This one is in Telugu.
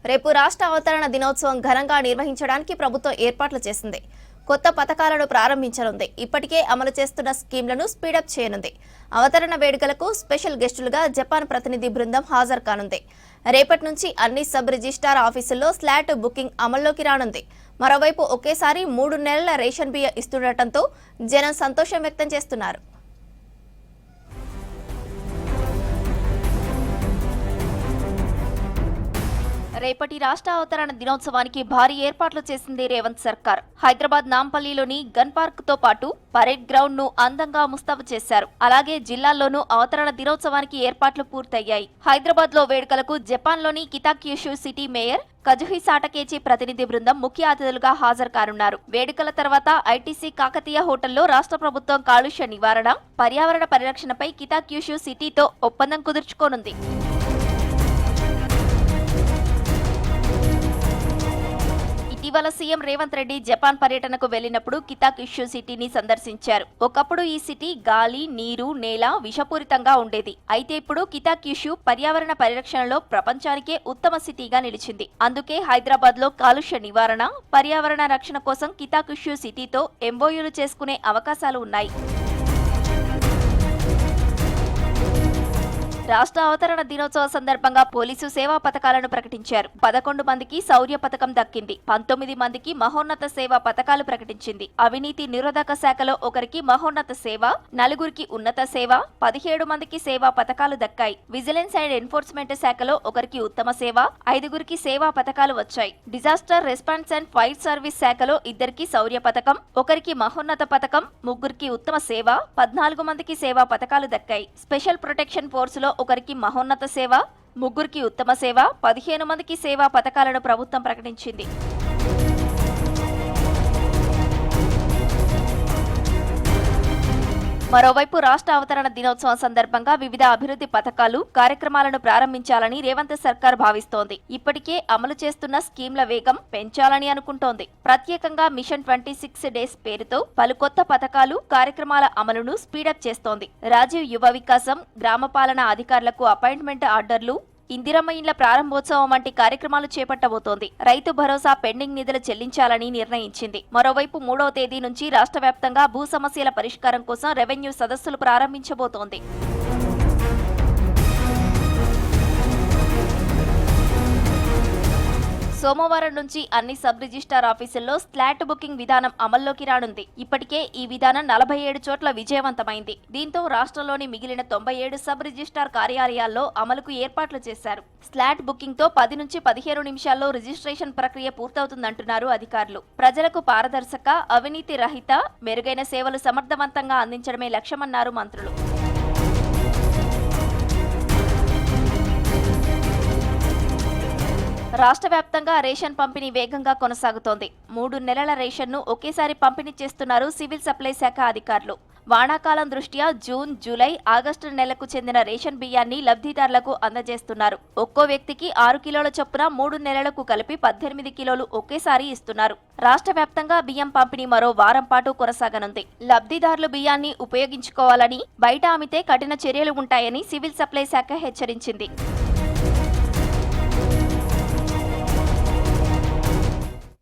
రేపు రాష్ట్ర అవతరణ దినోత్సవం ఘనంగా నిర్వహించడానికి ప్రభుత్వం ఏర్పాట్లు చేసింది. కొత్త పథకాలను ప్రారంభించనుంది. ఇప్పటికే అమలు చేస్తున్న స్కీమ్లను స్పీడప్ చేయనుంది. అవతరణ వేడుకలకు స్పెషల్ గెస్టులుగా జపాన్ ప్రతినిధి బృందం హాజరు కానుంది. రేపటి నుంచి అన్ని సబ్ రిజిస్ట్రార్ ఆఫీసుల్లో స్లాట్ బుకింగ్ అమల్లోకి రానుంది. మరోవైపు ఒకేసారి 3 నెలల రేషన్ బియ్యం ఇస్తుండటంతో జనం సంతోషం వ్యక్తం చేస్తున్నారు. రేపటి రాష్ట్ర అవతరణ దినోత్సవానికి భారీ ఏర్పాట్లు చేసింది రేవంత్ సర్కార్. హైదరాబాద్ నాంపల్లిలోని గన్ పార్క్ తో పాటు పరేడ్ గ్రౌండ్ ను అందంగా ముస్తాబు చేశారు. అలాగే జిల్లాల్లోనూ అవతరణ దినోత్సవానికి ఏర్పాట్లు పూర్తయ్యాయి. హైదరాబాద్ లో వేడుకలకు జపాన్ లోని కితాక్యుషు సిటీ మేయర్ కజుహిసాటకేచి ప్రతినిధి బృందం ముఖ్య అతిథులుగా హాజరు కానున్నారు. వేడుకల తర్వాత ఐటీసీ కాకతీయ హోటల్లో రాష్ట్ర ప్రభుత్వం కాలుష్య నివారణ, పర్యావరణ పరిరక్షణపై కితాక్యుషు సిటీతో ఒప్పందం కుదుర్చుకోనుంది. ఇటీవల సీఎం రేవంత్ రెడ్డి జపాన్ పర్యటనకు వెళ్లినప్పుడు కితాక్యుషు సిటీని సందర్శించారు. ఒకప్పుడు ఈ సిటీ గాలి, నీరు, నేల విషపూరితంగా ఉండేది. అయితే ఇప్పుడు కితాక్యుషు పర్యావరణ పరిరక్షణలో ప్రపంచానికే ఉత్తమ సిటీగా నిలిచింది. అందుకే హైదరాబాద్ లో కాలుష్య నివారణ, పర్యావరణ రక్షణ కోసం కితాక్యుషు సిటీతో ఎంఓయూలు చేసుకునే అవకాశాలు ఉన్నాయి. రాష్ట్ర అవతరణ దినోత్సవ సందర్భంగా పోలీసు సేవా పథకాలను ప్రకటించారు. 11 మందికి శౌర్య పథకం దక్కింది. 19 మందికి మహోన్నత సేవా పథకాలు ప్రకటించింది. అవినీతి నిరోధక శాఖలో ఒకరికి మహోన్నత సేవ, 4గురికి ఉన్నత సేవ, 17 మందికి సేవా పథకాలు దక్కాయి. విజిలెన్స్ అండ్ ఎన్ఫోర్స్మెంట్ శాఖలో ఒకరికి ఉత్తమ సేవ, 5గురికి సేవా పథకాలు వచ్చాయి. Disaster response and fire service శాఖలో 2కి శౌర్య పథకం, ఒకరికి మహోన్నత పథకం, 3గురికి ఉత్తమ సేవ, 14 మందికి సేవా పథకాలు దక్కాయి. స్పెషల్ ప్రొటెక్షన్ ఫోర్సులో ఒకరికి మహోన్నత సేవ, 3గురికి ఉత్తమ సేవ, 15 మందికి సేవా పథకాలను ప్రభుత్వం ప్రకటించింది. మరోవైపు రాష్ట్ర అవతరణ దినోత్సవం సందర్భంగా వివిధ అభివృద్ధి పథకాలు, కార్యక్రమాలను ప్రారంభించాలని రేవంత్ సర్కార్ భావిస్తోంది. ఇప్పటికే అమలు చేస్తున్న స్కీమ్ల వేగం పెంచాలని అనుకుంటోంది. ప్రత్యేకంగా మిషన్ 26 డేస్ పేరుతో పలు కొత్త పథకాలు, కార్యక్రమాల అమలును స్పీడప్ చేస్తోంది. రాజీవ్ యువ వికాసం, గ్రామ పాలనా అధికారులకు అపాయింట్మెంట్ ఆర్డర్లు, ఇందిరమ్మ ఇండ్ల ప్రారంభోత్సవం వంటి కార్యక్రమాలు చేపట్టబోతోంది. రైతు భరోసా పెండింగ్ నిధులు చెల్లించాలని నిర్ణయించింది. మరోవైపు 3వ తేదీ నుంచి రాష్ట్ర వ్యాప్తంగా భూ సమస్యల పరిష్కారం కోసం రెవెన్యూ సదస్సులు ప్రారంభించబోతోంది. సోమవారం నుంచి అన్ని సబ్ రిజిస్ట్రార్ ఆఫీసుల్లో స్లాట్ బుకింగ్ విధానం అమల్లోకి రానుంది. ఇప్పటికే ఈ విధానం 47 చోట్ల విజయవంతమైంది. దీంతో రాష్ట్రంలోని మిగిలిన 97 సబ్ రిజిస్ట్రార్ కార్యాలయాల్లో అమలుకు ఏర్పాట్లు చేశారు. స్లాట్ బుకింగ్ తో 10 నుంచి 15 నిమిషాల్లో రిజిస్ట్రేషన్ ప్రక్రియ పూర్తవుతుందంటున్నారు అధికారులు. ప్రజలకు పారదర్శక, అవినీతి రహిత, మెరుగైన సేవలు సమర్థవంతంగా అందించడమే లక్ష్యమన్నారు మంత్రులు. రాష్ట్ర వ్యాప్తంగా రేషన్ పంపిణీ వేగంగా కొనసాగుతోంది. 3 నెలల రేషన్ను ఒకేసారి పంపిణీ చేస్తున్నారు సివిల్ సప్లై శాఖ అధికారులు. వానాకాలం దృష్ట్యా జూన్, జూలై, ఆగస్టు నెలకు చెందిన రేషన్ బియ్యాన్ని లబ్ధిదారులకు అందజేస్తున్నారు. ఒక్కో వ్యక్తికి 6 కిలోల చొప్పున 3 నెలలకు కలిపి 18 కిలోలు ఒకేసారి ఇస్తున్నారు. రాష్ట్ర వ్యాప్తంగా బియ్యం పంపిణీ మరో వారం పాటు కొనసాగనుంది. లబ్ధిదారులు బియ్యాన్ని ఉపయోగించుకోవాలని, బయట అమ్మితే కఠిన చర్యలు ఉంటాయని సివిల్ సప్లై శాఖ హెచ్చరించింది.